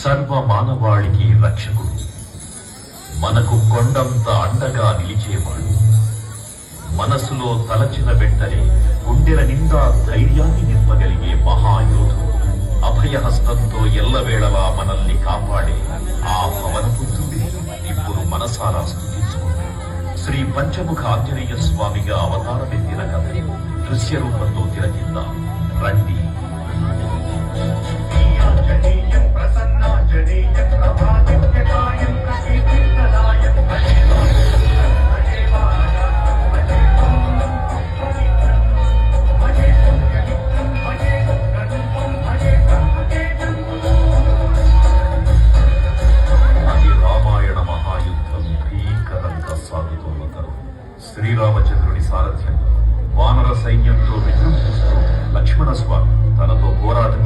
సర్వ మానవాళికి రక్షకుడు, మనకు కొండంత అండగా నిలిచేవాడు, మనసులో తలచిన వెంటనే గుండెల నిండా ధైర్యాన్ని నింపగలిగే మహాయోధుడు, అభయహస్తంతో ఎల్లవేళలా మనల్ని కాపాడే ఆ పవనపుత్రుడే ఇప్పుడు మనసారా స్తుతించుకుంటూ శ్రీ పంచముఖ ఆంజనేయ స్వామిగా అవతారమెత్తిన కథని దృశ్య రూపంలో తిలకిద్దాం రండి. శ్రీరామచంద్రుని సారథ్యం వానర సైన్యంతో విజృంభిస్తూ లక్ష్మణ స్వామి తనతో పోరాటం